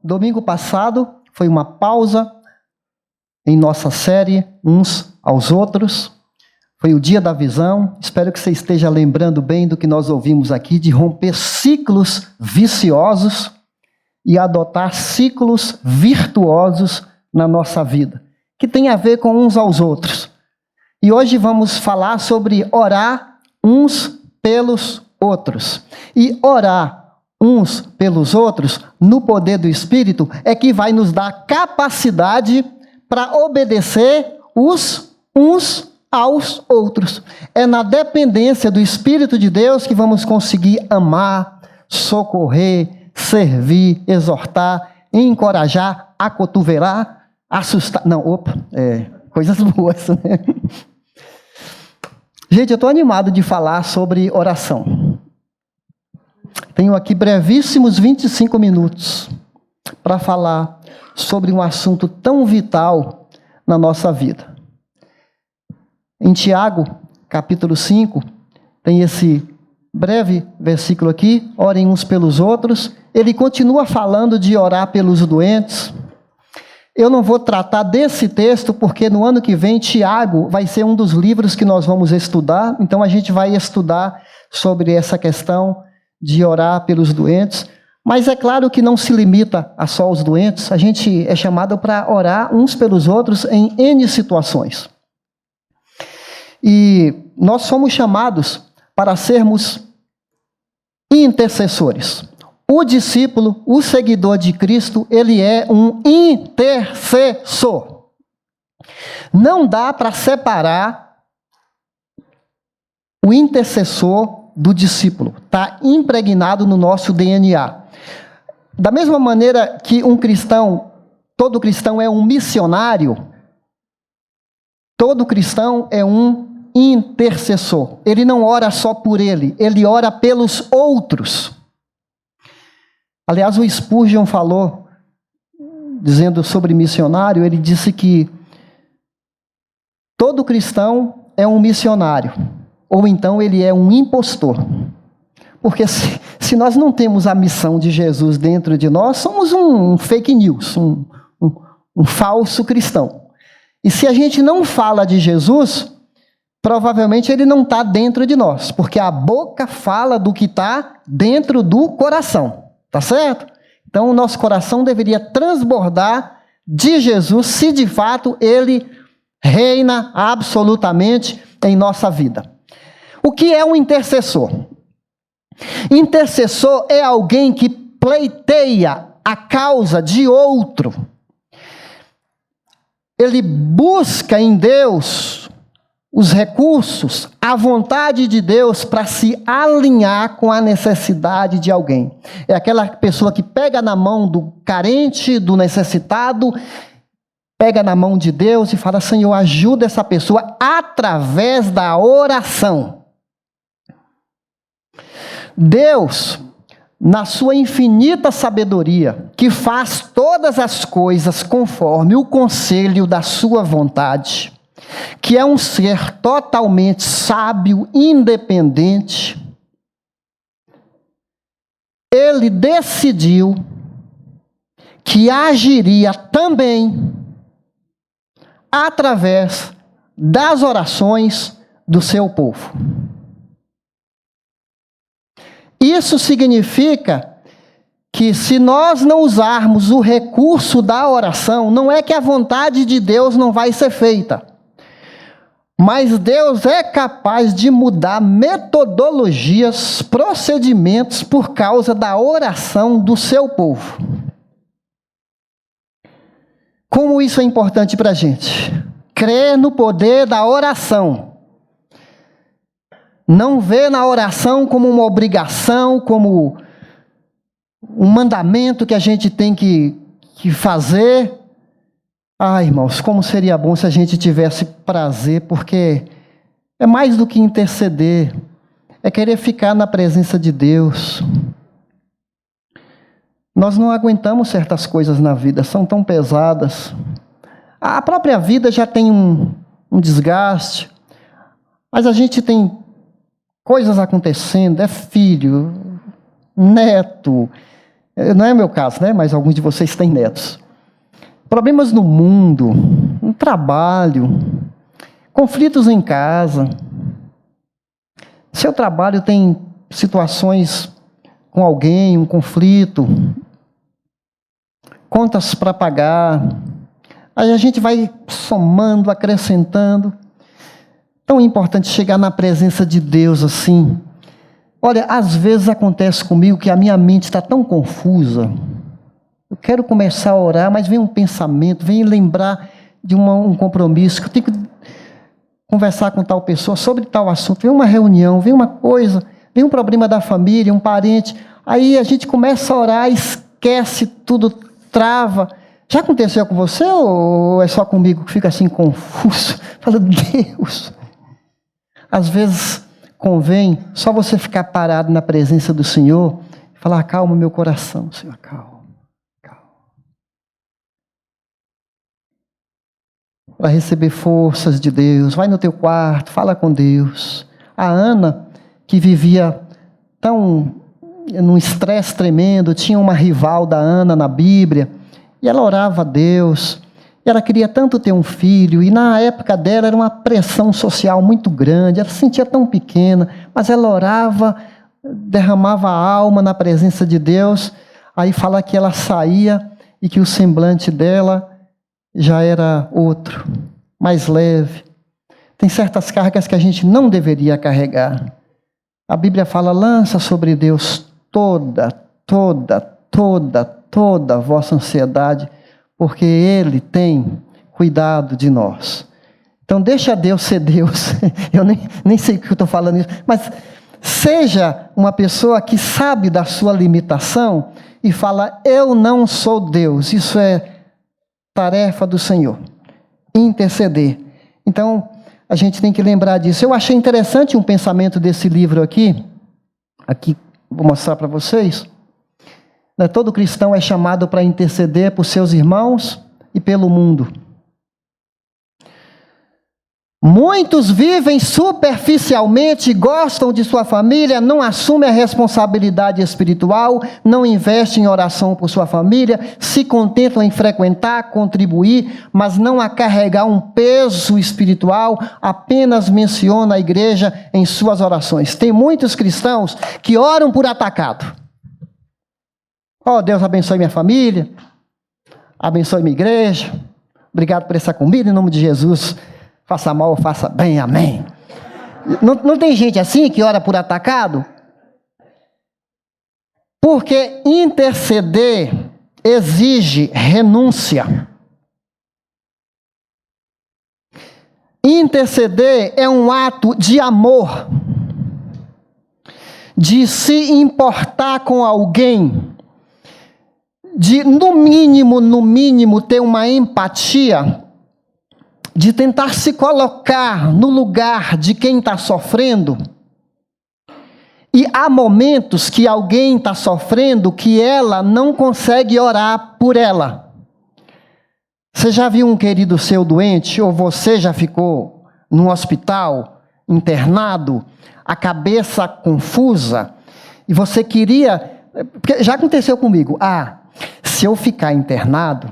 domingo passado foi uma pausa em nossa série Uns aos Outros. Foi o dia da visão. Espero que você esteja lembrando bem do que nós ouvimos aqui, de romper ciclos viciosos e adotar ciclos virtuosos na nossa vida, que tem a ver com uns aos outros. E hoje vamos falar sobre orar uns pelos outros. E orar uns pelos outros, no poder do Espírito, é que vai nos dar capacidade para obedecer uns aos outros. É na dependência do Espírito de Deus que vamos conseguir amar, socorrer, servir, exortar, encorajar, acotovelar, assustar. Coisas boas, né? Gente, eu estou animado de falar sobre oração. Tenho aqui brevíssimos 25 minutos para falar sobre um assunto tão vital na nossa vida. Em Tiago, capítulo 5, tem esse breve versículo aqui, orem uns pelos outros. Ele continua falando de orar pelos doentes. Eu não vou tratar desse texto, porque no ano que vem, Tiago vai ser um dos livros que nós vamos estudar. Então, a gente vai estudar sobre essa questão de orar pelos doentes. Mas é claro que não se limita a só os doentes. A gente é chamado para orar uns pelos outros em N situações. E nós somos chamados para sermos intercessores. O discípulo, o seguidor de Cristo, ele é um intercessor. Não dá para separar o intercessor do discípulo. Está impregnado no nosso DNA. Da mesma maneira que todo cristão é um missionário, todo cristão é um intercessor. Ele não ora só por ele ora pelos outros. Aliás, o Spurgeon falou, dizendo sobre missionário, ele disse que todo cristão é um missionário, ou então ele é um impostor. Porque se nós não temos a missão de Jesus dentro de nós, somos um fake news, um falso cristão. E se a gente não fala de Jesus, provavelmente ele não está dentro de nós, porque a boca fala do que está dentro do coração. Tá certo? Então, o nosso coração deveria transbordar de Jesus, se de fato ele reina absolutamente em nossa vida. O que é um intercessor? Intercessor é alguém que pleiteia a causa de outro. Ele busca em Deus os recursos, a vontade de Deus para se alinhar com a necessidade de alguém. É aquela pessoa que pega na mão do carente, do necessitado, pega na mão de Deus e fala: Senhor, ajuda essa pessoa através da oração. Deus, na sua infinita sabedoria, que faz todas as coisas conforme o conselho da sua vontade, que é um ser totalmente sábio, independente, ele decidiu que agiria também através das orações do seu povo. Isso significa que se nós não usarmos o recurso da oração, não é que a vontade de Deus não vai ser feita, mas Deus é capaz de mudar metodologias, procedimentos por causa da oração do seu povo. Como isso é importante para a gente? Crer no poder da oração. Não ver na oração como uma obrigação, como um mandamento que a gente tem que fazer. Irmãos, como seria bom se a gente tivesse prazer, porque é mais do que interceder, é querer ficar na presença de Deus. Nós não aguentamos certas coisas na vida, são tão pesadas. A própria vida já tem um desgaste, mas a gente tem coisas acontecendo, é filho, neto, Não é meu caso, né? Mas alguns de vocês têm netos. Problemas no mundo, no trabalho, conflitos em casa. Seu trabalho tem situações com alguém, um conflito, contas para pagar. Aí a gente vai somando, acrescentando. Tão importante chegar na presença de Deus assim. Olha, às vezes acontece comigo que a minha mente está tão confusa. Eu quero começar a orar, mas vem um pensamento, vem lembrar de um compromisso, que eu tenho que conversar com tal pessoa sobre tal assunto. Vem uma reunião, vem uma coisa, vem um problema da família, um parente. Aí a gente começa a orar, esquece tudo, trava. Já aconteceu com você ou é só comigo que fica assim confuso? Fala, Deus. Às vezes convém só você ficar parado na presença do Senhor e falar, acalma meu coração, Senhor, acalma. Para receber forças de Deus, vai no teu quarto, fala com Deus. A Ana, que vivia num estresse tremendo, tinha uma rival da Ana na Bíblia, e ela orava a Deus, e ela queria tanto ter um filho, e na época dela era uma pressão social muito grande, ela se sentia tão pequena, mas ela orava, derramava a alma na presença de Deus, aí fala que ela saía, e que o semblante dela já era outro, mais leve. Tem certas cargas que a gente não deveria carregar. A Bíblia fala, lança sobre Deus toda a vossa ansiedade, porque Ele tem cuidado de nós. Então deixa Deus ser Deus. Eu nem sei o que eu estou falando isso, mas seja uma pessoa que sabe da sua limitação e fala, eu não sou Deus. Isso é tarefa do Senhor, interceder. Então, a gente tem que lembrar disso. Eu achei interessante um pensamento desse livro aqui vou mostrar para vocês. Todo cristão é chamado para interceder por seus irmãos e pelo mundo. Muitos vivem superficialmente, gostam de sua família, não assumem a responsabilidade espiritual, não investem em oração por sua família, se contentam em frequentar, contribuir, mas não a carregar um peso espiritual, apenas menciona a igreja em suas orações. Tem muitos cristãos que oram por atacado. Oh, Deus abençoe minha família, abençoe minha igreja, obrigado por essa comida, em nome de Jesus. Faça mal ou faça bem, amém. Não tem gente assim que ora por atacado? Porque interceder exige renúncia. Interceder é um ato de amor, de se importar com alguém, de, no mínimo, ter uma empatia, de tentar se colocar no lugar de quem está sofrendo. E há momentos que alguém está sofrendo que ela não consegue orar por ela. Você já viu um querido seu doente, ou você já ficou no hospital, internado, a cabeça confusa, e você queria... Porque já aconteceu comigo. Se eu ficar internado,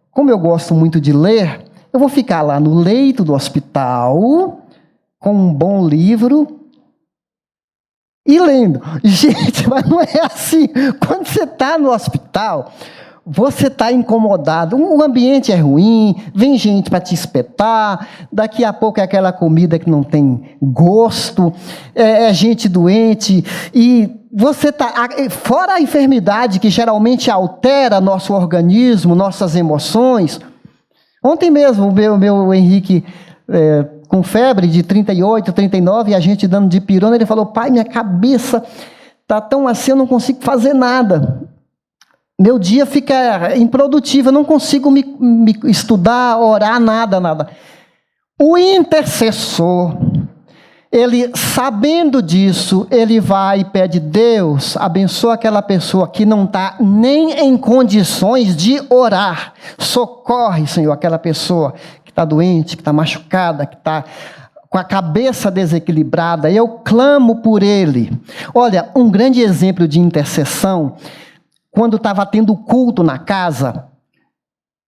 como eu gosto muito de ler... Eu vou ficar lá no leito do hospital, com um bom livro, e lendo. Gente, mas não é assim. Quando você está no hospital, você está incomodado. O ambiente é ruim, vem gente para te espetar, daqui a pouco é aquela comida que não tem gosto, é gente doente, e você está... Fora a enfermidade que geralmente altera nosso organismo, nossas emoções... Ontem mesmo, o meu Henrique, com febre de 38, 39, e a gente dando de pirona, ele falou, pai, minha cabeça está tão assim, eu não consigo fazer nada. Meu dia fica improdutivo, eu não consigo me estudar, orar, nada. O intercessor, ele, sabendo disso, ele vai e pede, Deus, abençoa aquela pessoa que não está nem em condições de orar. Socorre, Senhor, aquela pessoa que está doente, que está machucada, que está com a cabeça desequilibrada. Eu clamo por ele. Olha, um grande exemplo de intercessão quando estava tendo culto na casa,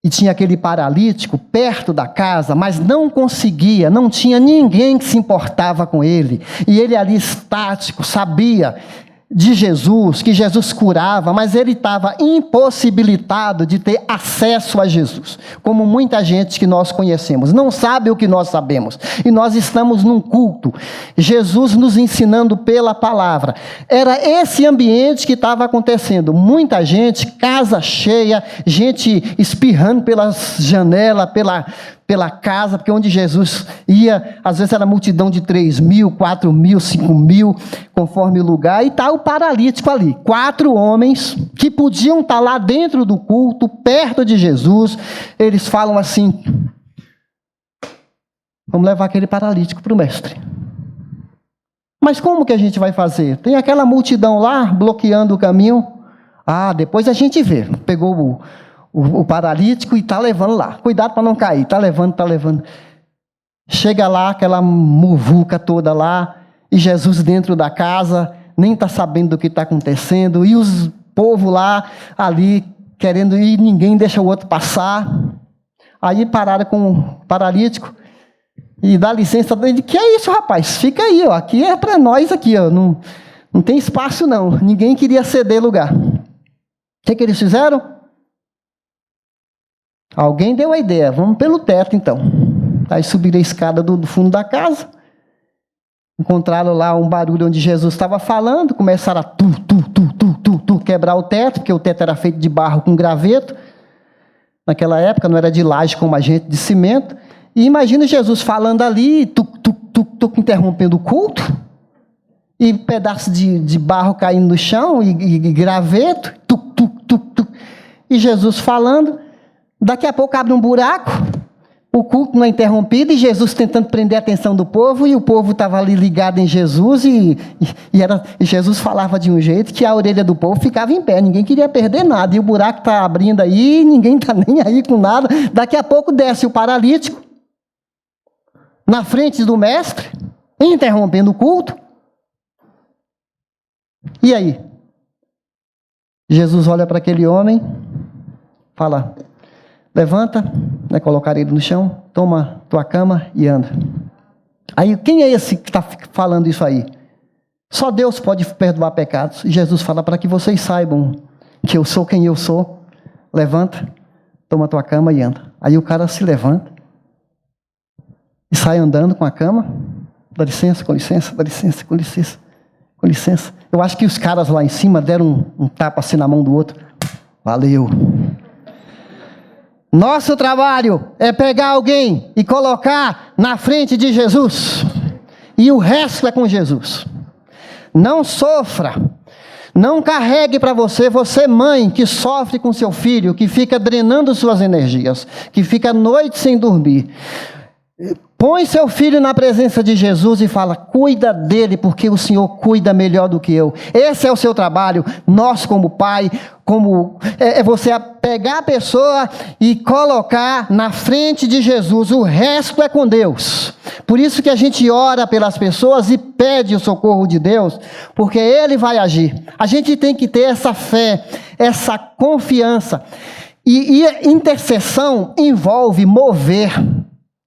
e tinha aquele paralítico perto da casa, mas não conseguia, não tinha ninguém que se importava com ele. E ele ali estático, sabia de Jesus, que Jesus curava, mas ele estava impossibilitado de ter acesso a Jesus. Como muita gente que nós conhecemos, não sabe o que nós sabemos. E nós estamos num culto, Jesus nos ensinando pela palavra. Era esse ambiente que estava acontecendo. Muita gente, casa cheia, gente espirrando pelas janelas, pela casa, porque onde Jesus ia, às vezes era multidão de 3.000, 4.000, 5.000, conforme o lugar, e está o paralítico ali. 4 homens que podiam estar lá dentro do culto, perto de Jesus. Eles falam assim: vamos levar aquele paralítico para o mestre. Mas como que a gente vai fazer? Tem aquela multidão lá, bloqueando o caminho. Depois a gente vê. Pegou o paralítico e está levando lá. Cuidado para não cair. Está levando, está levando. Chega lá, aquela muvuca toda lá, e Jesus dentro da casa, nem está sabendo do que está acontecendo, e os povo lá, ali, querendo ir, ninguém deixa o outro passar. Aí pararam com o paralítico, e dá licença dele: que é isso, rapaz? Fica aí, ó. Aqui é para nós, aqui, ó. Não tem espaço, não. Ninguém queria ceder lugar. O que eles fizeram? Alguém deu a ideia: vamos pelo teto, então. Aí subiram a escada do fundo da casa, encontraram lá um barulho onde Jesus estava falando, começaram a quebrar o teto, porque o teto era feito de barro com graveto. Naquela época não era de laje como a gente, de cimento. E imagina Jesus falando ali, interrompendo o culto, e pedaço de barro caindo no chão, e graveto, e Jesus falando. Daqui a pouco abre um buraco, o culto não é interrompido, e Jesus tentando prender a atenção do povo, e o povo estava ali ligado em Jesus, e Jesus falava de um jeito que a orelha do povo ficava em pé, ninguém queria perder nada, e o buraco está abrindo aí, ninguém está nem aí com nada. Daqui a pouco desce o paralítico, na frente do mestre, interrompendo o culto. E aí? Jesus olha para aquele homem, fala: levanta, colocar ele no chão, toma tua cama e anda. Aí, quem é esse que está falando isso aí? Só Deus pode perdoar pecados. E Jesus fala: para que vocês saibam que eu sou quem eu sou, levanta, toma tua cama e anda. Aí o cara se levanta e sai andando com a cama. Dá licença, com licença, dá licença, com licença, com licença. Eu acho que os caras lá em cima deram um tapa assim na mão do outro. Valeu. Nosso trabalho é pegar alguém e colocar na frente de Jesus. E o resto é com Jesus. Não sofra. Não carregue para você, mãe, que sofre com seu filho, que fica drenando suas energias, que fica a noite sem dormir. Põe seu filho na presença de Jesus e fala: cuida dele, porque o Senhor cuida melhor do que eu. Esse é o seu trabalho. Nós, como pai, é você pegar a pessoa e colocar na frente de Jesus. O resto é com Deus. Por isso que a gente ora pelas pessoas e pede o socorro de Deus, porque Ele vai agir. A gente tem que ter essa fé, essa confiança. E intercessão envolve mover,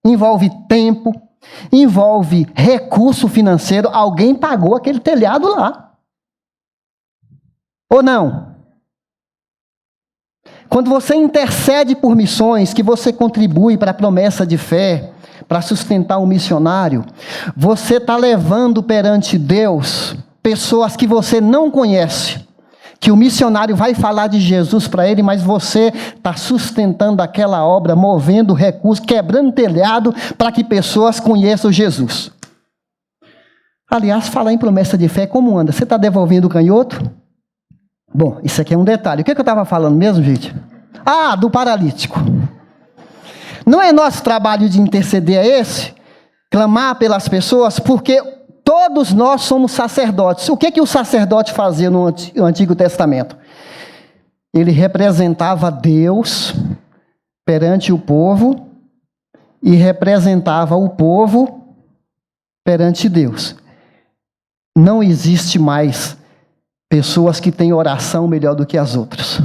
envolve tempo, envolve recurso financeiro. Alguém pagou aquele telhado lá. Ou não? Quando você intercede por missões, que você contribui para a promessa de fé, para sustentar um missionário, você está levando perante Deus pessoas que você não conhece, que o missionário vai falar de Jesus para ele, mas você está sustentando aquela obra, movendo recursos, quebrando telhado, para que pessoas conheçam Jesus. Aliás, falar em promessa de fé, como anda? Você está devolvendo o canhoto? Bom, isso aqui é um detalhe. O que eu estava falando mesmo, gente? Do paralítico. Não é nosso trabalho de interceder esse? Clamar pelas pessoas? Porque todos nós somos sacerdotes. O que o sacerdote fazia no Antigo Testamento? Ele representava Deus perante o povo e representava o povo perante Deus. Não existe mais Pessoas que têm oração melhor do que as outras.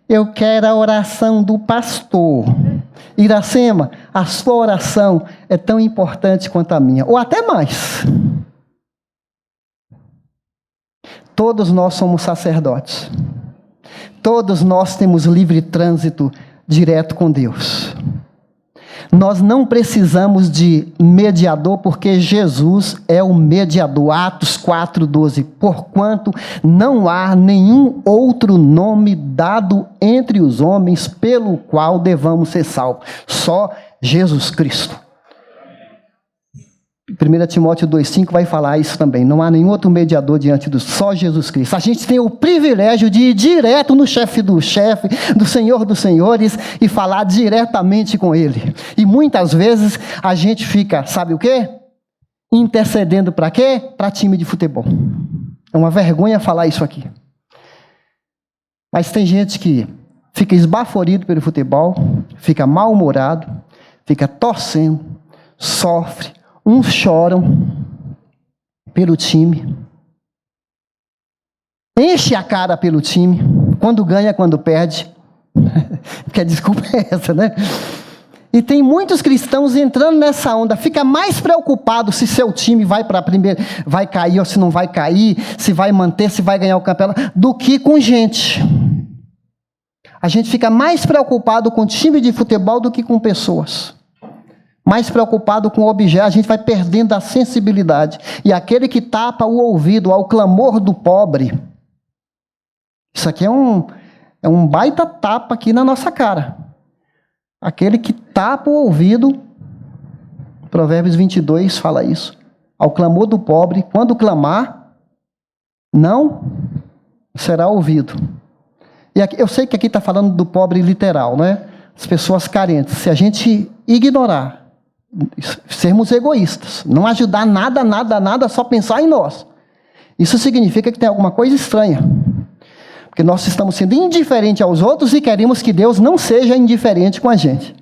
Eu quero a oração do pastor. Iracema, a sua oração é tão importante quanto a minha, ou até mais. Todos nós somos sacerdotes. Todos nós temos livre trânsito direto com Deus. Nós não precisamos de mediador, porque Jesus é o mediador. Atos 4:12. Porquanto não há nenhum outro nome dado entre os homens pelo qual devamos ser salvos. Só Jesus Cristo. 1 Timóteo 2,5 vai falar isso também. Não há nenhum outro mediador diante do só Jesus Cristo. A gente tem o privilégio de ir direto no chefe, do Senhor dos senhores, e falar diretamente com Ele. E muitas vezes a gente fica, sabe o quê? Intercedendo para quê? Para time de futebol. É uma vergonha falar isso aqui. Mas tem gente que fica esbaforido pelo futebol, fica mal-humorado, fica torcendo, sofre. Uns choram pelo time, enche a cara pelo time, quando ganha, quando perde, porque a desculpa é essa, né? E tem muitos cristãos entrando nessa onda, fica mais preocupado se seu time vai para a primeira, vai cair ou se não vai cair, se vai manter, se vai ganhar o campeonato, do que com gente. A gente fica mais preocupado com time de futebol do que com pessoas. Mais preocupado com o objeto, a gente vai perdendo a sensibilidade. E aquele que tapa o ouvido ao clamor do pobre, isso aqui é um baita tapa aqui na nossa cara. Aquele que tapa o ouvido, Provérbios 22 fala isso, ao clamor do pobre, quando clamar, não será ouvido. E aqui, eu sei que aqui está falando do pobre literal, né? As pessoas carentes. Se a gente ignorar, sermos egoístas, não ajudar nada, só pensar em nós, isso significa que tem alguma coisa estranha, porque nós estamos sendo indiferentes aos outros e queremos que Deus não seja indiferente com a gente.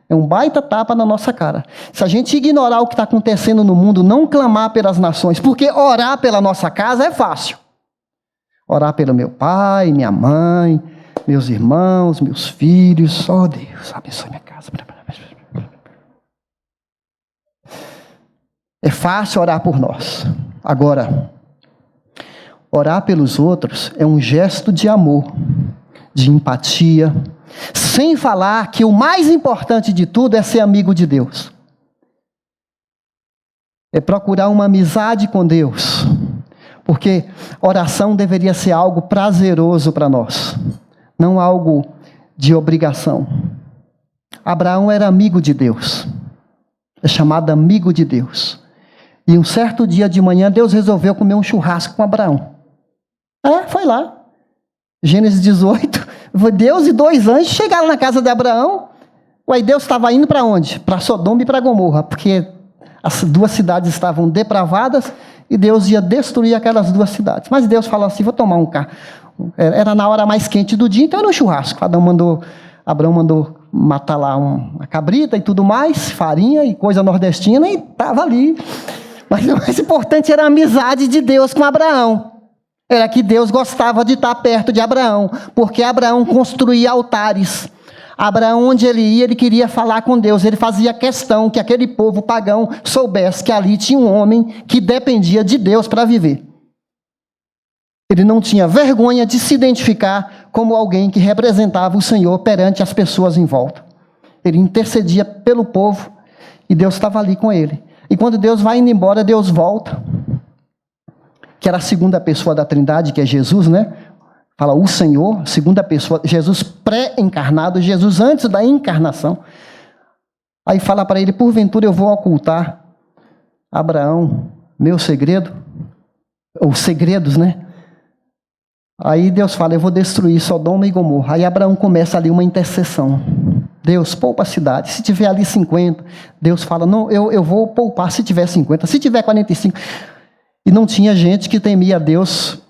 É um baita tapa na nossa cara. Se a gente ignorar o que está acontecendo no mundo, não clamar pelas nações, porque orar pela nossa casa é fácil. Orar pelo meu pai, minha mãe, meus irmãos, meus filhos. Oh Deus, abençoe minha casa. É fácil orar por nós. Agora, orar pelos outros é um gesto de amor, de empatia, sem falar que o mais importante de tudo é ser amigo de Deus. É procurar uma amizade com Deus, porque oração deveria ser algo prazeroso para nós, não algo de obrigação. Abraão era amigo de Deus, é chamado amigo de Deus. E um certo dia de manhã, Deus resolveu comer um churrasco com Abraão. Foi lá. Gênesis 18. Deus e 2 anjos chegaram na casa de Abraão. Deus estava indo para onde? Para Sodoma e para Gomorra, porque as 2 cidades estavam depravadas e Deus ia destruir aquelas 2 cidades. Mas Deus falou assim, vou tomar um carro. Era na hora mais quente do dia, então era um churrasco. Abraão mandou matar lá uma cabrita e tudo mais, farinha e coisa nordestina, e estava ali. Mas o mais importante era a amizade de Deus com Abraão. Era que Deus gostava de estar perto de Abraão, porque Abraão construía altares. Abraão, onde ele ia, ele queria falar com Deus. Ele fazia questão que aquele povo pagão soubesse que ali tinha um homem que dependia de Deus para viver. Ele não tinha vergonha de se identificar como alguém que representava o Senhor perante as pessoas em volta. Ele intercedia pelo povo e Deus estava ali com ele. E quando Deus vai indo embora, Deus volta, que era a segunda pessoa da Trindade, que é Jesus, né? Fala o Senhor, segunda pessoa, Jesus pré-encarnado, Jesus antes da encarnação. Aí fala para ele, porventura eu vou ocultar, Abraão, meu segredo, ou segredos, né? Aí Deus fala, eu vou destruir Sodoma e Gomorra. Aí Abraão começa ali uma intercessão. Deus, poupa a cidade. Se tiver ali 50, Deus fala, não, eu vou poupar se tiver 50. Se tiver 45. E não tinha gente que temia a Deus,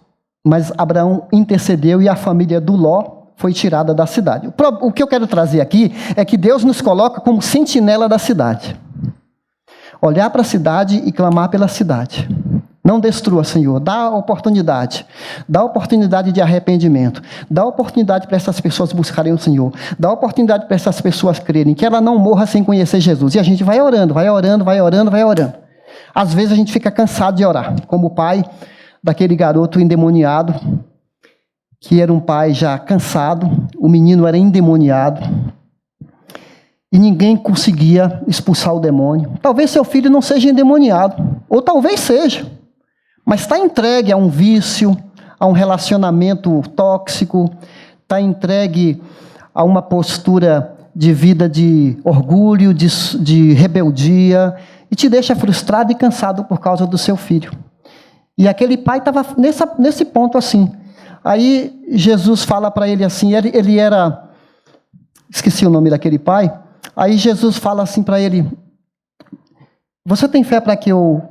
mas Abraão intercedeu e a família do Ló foi tirada da cidade. O que eu quero trazer aqui é que Deus nos coloca como sentinela da cidade. Olhar para a cidade e clamar pela cidade. Não destrua, Senhor. Dá oportunidade. Dá oportunidade de arrependimento. Dá oportunidade para essas pessoas buscarem o Senhor. Dá oportunidade para essas pessoas crerem. Que ela não morra sem conhecer Jesus. E a gente vai orando, vai orando, vai orando, vai orando. Às vezes a gente fica cansado de orar. Como o pai daquele garoto endemoniado, que era um pai já cansado. O menino era endemoniado. E ninguém conseguia expulsar o demônio. Talvez seu filho não seja endemoniado. Ou talvez seja. Mas está entregue a um vício, a um relacionamento tóxico, está entregue a uma postura de vida de orgulho, de rebeldia, e te deixa frustrado e cansado por causa do seu filho. E aquele pai estava nesse ponto assim. Aí Jesus fala para ele assim, ele era... Esqueci o nome daquele pai. Aí Jesus fala assim para ele, você tem fé para que eu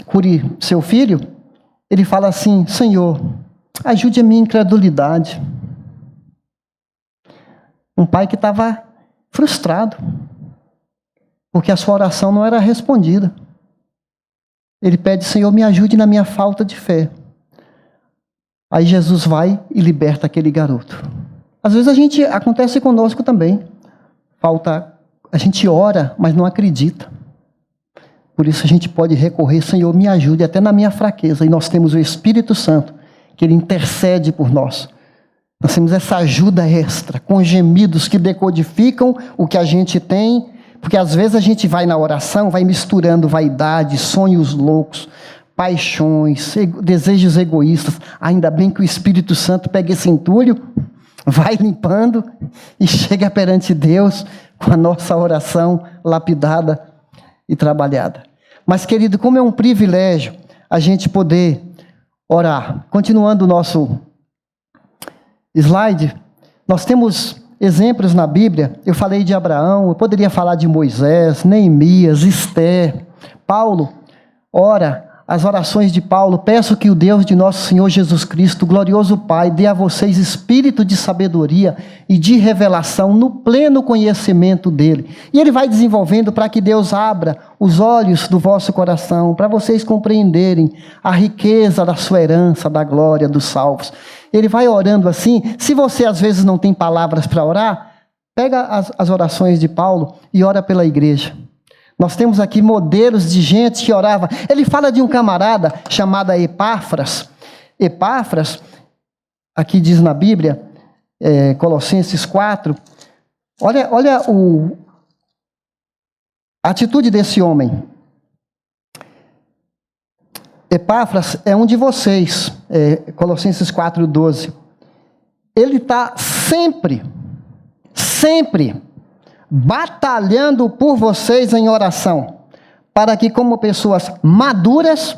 cure seu filho? Ele fala assim, Senhor, ajude a minha incredulidade. Um pai que estava frustrado, porque a sua oração não era respondida. Ele pede, Senhor, me ajude na minha falta de fé. Aí Jesus vai e liberta aquele garoto. Às vezes acontece conosco também. A gente ora, mas não acredita. Por isso a gente pode recorrer, Senhor, me ajude até na minha fraqueza. E nós temos o Espírito Santo, que Ele intercede por nós. Nós temos essa ajuda extra, com gemidos que decodificam o que a gente tem, porque às vezes a gente vai na oração, vai misturando vaidade, sonhos loucos, paixões, desejos egoístas. Ainda bem que o Espírito Santo pega esse entulho, vai limpando e chega perante Deus com a nossa oração lapidada e trabalhada. Mas, querido, como é um privilégio a gente poder orar. Continuando o nosso slide, nós temos exemplos na Bíblia. Eu falei de Abraão, eu poderia falar de Moisés, Neemias, Esther, Paulo. Ora, as orações de Paulo, peço que o Deus de nosso Senhor Jesus Cristo, glorioso Pai, dê a vocês espírito de sabedoria e de revelação no pleno conhecimento dele. E ele vai desenvolvendo para que Deus abra os olhos do vosso coração, para vocês compreenderem a riqueza da sua herança, da glória dos salvos. Ele vai orando assim. Se você às vezes não tem palavras para orar, pega as orações de Paulo e ora pela igreja. Nós temos aqui modelos de gente que orava. Ele fala de um camarada chamado Epáfras. Epáfras, aqui diz na Bíblia, Colossenses 4, olha a atitude desse homem. Epáfras é um de vocês, Colossenses 4:12. Ele está sempre batalhando por vocês em oração, para que como pessoas maduras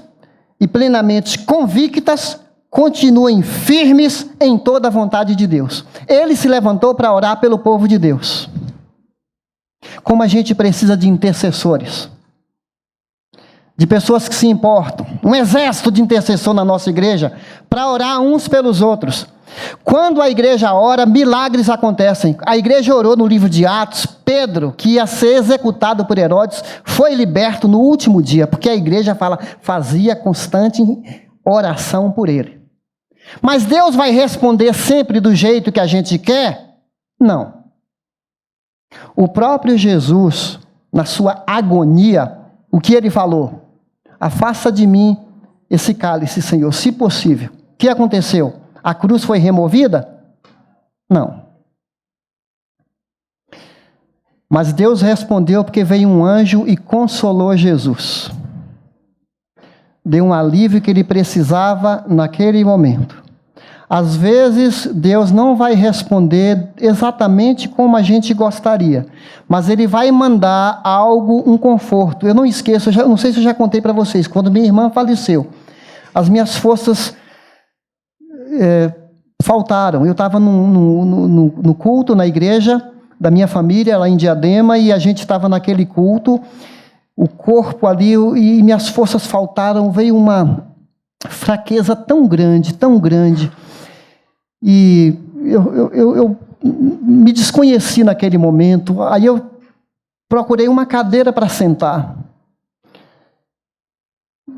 e plenamente convictas, continuem firmes em toda a vontade de Deus. Ele se levantou para orar pelo povo de Deus. Como a gente precisa de intercessores, de pessoas que se importam, um exército de intercessor na nossa igreja, para orar uns pelos outros. Quando a igreja ora, milagres acontecem. A igreja orou no livro de Atos. Pedro, que ia ser executado por Herodes, foi liberto no último dia, porque a igreja fazia constante oração por ele. Mas Deus vai responder sempre do jeito que a gente quer? Não. O próprio Jesus, na sua agonia, o que ele falou? Afasta de mim esse cálice, Senhor, se possível. O que aconteceu? A cruz foi removida? Não. Mas Deus respondeu porque veio um anjo e consolou Jesus. Deu um alívio que ele precisava naquele momento. Às vezes, Deus não vai responder exatamente como a gente gostaria, mas Ele vai mandar algo, um conforto. Eu não esqueço, não sei se eu já contei para vocês, quando minha irmã faleceu, as minhas forças faltaram. Eu estava no culto na igreja da minha família, lá em Diadema, e a gente estava naquele culto, o corpo ali, e minhas forças faltaram, veio uma fraqueza tão grande, e eu me desconheci naquele momento. Aí eu procurei uma cadeira para sentar.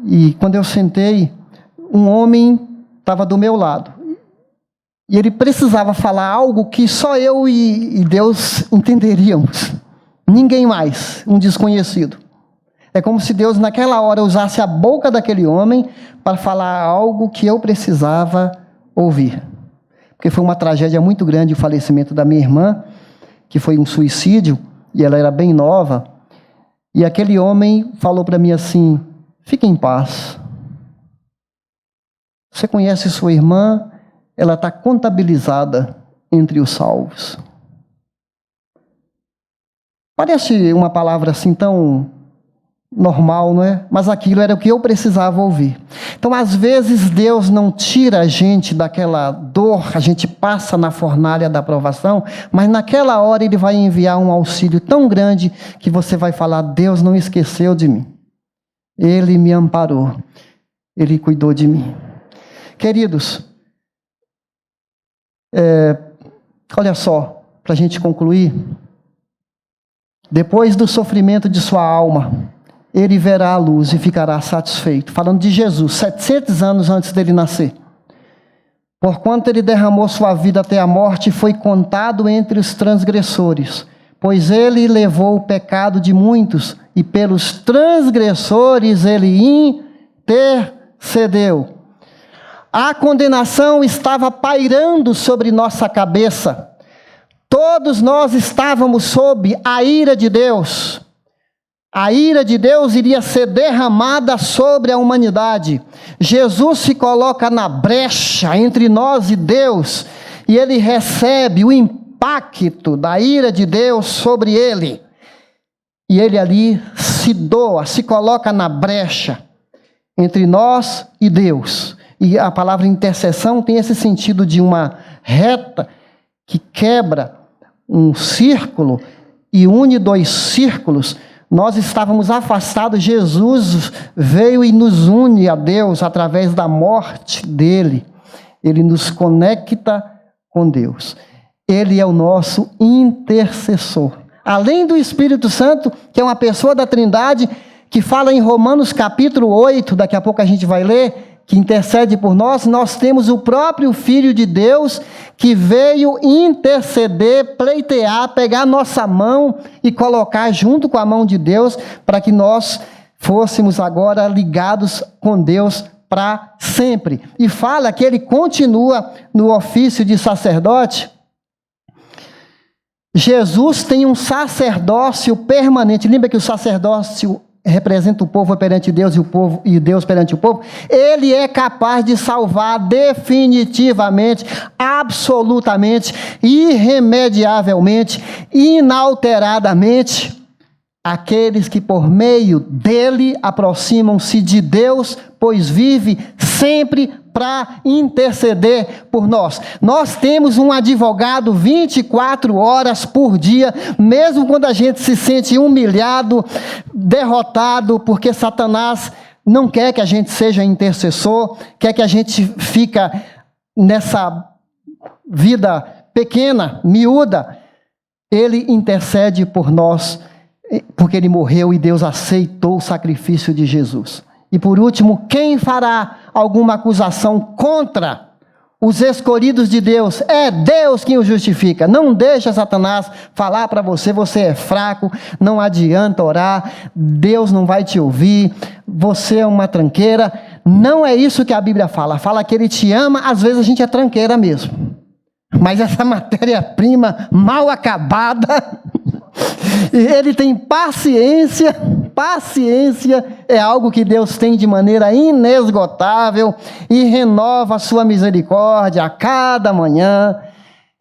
E quando eu sentei, um homem estava do meu lado. E ele precisava falar algo que só eu e Deus entenderíamos. Ninguém mais, um desconhecido. É como se Deus naquela hora usasse a boca daquele homem para falar algo que eu precisava ouvir. Porque foi uma tragédia muito grande o falecimento da minha irmã, que foi um suicídio, e ela era bem nova. E aquele homem falou para mim assim: fique em paz. Você conhece sua irmã? Ela está contabilizada entre os salvos. Parece uma palavra assim tão normal, não é? Mas aquilo era o que eu precisava ouvir. Então, às vezes, Deus não tira a gente daquela dor, a gente passa na fornalha da provação, mas naquela hora Ele vai enviar um auxílio tão grande que você vai falar: Deus não esqueceu de mim. Ele me amparou. Ele cuidou de mim. Queridos, olha só, para a gente concluir, depois do sofrimento de sua alma, ele verá a luz e ficará satisfeito. Falando de Jesus, 700 anos antes dele nascer. Porquanto ele derramou sua vida até a morte, foi contado entre os transgressores. Pois ele levou o pecado de muitos, e pelos transgressores ele intercedeu. A condenação estava pairando sobre nossa cabeça. Todos nós estávamos sob a ira de Deus. A ira de Deus iria ser derramada sobre a humanidade. Jesus se coloca na brecha entre nós e Deus, e ele recebe o impacto da ira de Deus sobre ele. E ele ali se doa, se coloca na brecha entre nós e Deus. E a palavra intercessão tem esse sentido de uma reta que quebra um círculo e une dois círculos. Nós estávamos afastados, Jesus veio e nos une a Deus através da morte dele. Ele nos conecta com Deus. Ele é o nosso intercessor. Além do Espírito Santo, que é uma pessoa da Trindade, que fala em Romanos capítulo 8, daqui a pouco a gente vai ler, que intercede por nós, nós temos o próprio Filho de Deus que veio interceder, pleitear, pegar nossa mão e colocar junto com a mão de Deus para que nós fôssemos agora ligados com Deus para sempre. E fala que ele continua no ofício de sacerdote. Jesus tem um sacerdócio permanente. Lembra que o sacerdócio representa o povo perante Deus e Deus perante o povo? Ele é capaz de salvar definitivamente, absolutamente, irremediavelmente, inalteradamente aqueles que por meio dele aproximam-se de Deus, pois vive sempre para interceder por nós. Nós temos um advogado 24 horas por dia, mesmo quando a gente se sente humilhado, derrotado, porque Satanás não quer que a gente seja intercessor, quer que a gente fica nessa vida pequena, miúda. Ele intercede por nós, porque ele morreu e Deus aceitou o sacrifício de Jesus. E por último, quem fará alguma acusação contra os escolhidos de Deus? É Deus quem o justifica. Não deixa Satanás falar para você: você é fraco, não adianta orar, Deus não vai te ouvir, você é uma tranqueira. Não é isso que a Bíblia fala. Fala que ele te ama. Às vezes a gente é tranqueira mesmo, mas essa matéria-prima mal acabada, ele tem paciência. Paciência é algo que Deus tem de maneira inesgotável e renova a sua misericórdia a cada manhã.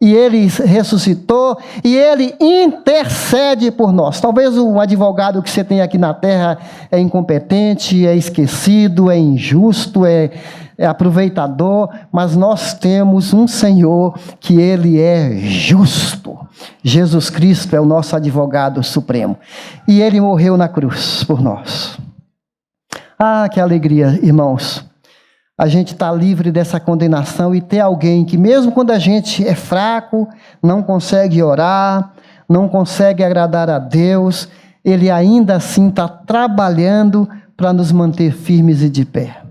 E ele ressuscitou e ele intercede por nós. Talvez o advogado que você tem aqui na terra é incompetente, é esquecido, é injusto, é aproveitador, mas nós temos um Senhor que ele é justo. Jesus Cristo é o nosso advogado supremo. E ele morreu na cruz por nós. Ah, que alegria, irmãos. A gente está livre dessa condenação e ter alguém que, mesmo quando a gente é fraco, não consegue orar, não consegue agradar a Deus, ele ainda assim está trabalhando para nos manter firmes e de pé.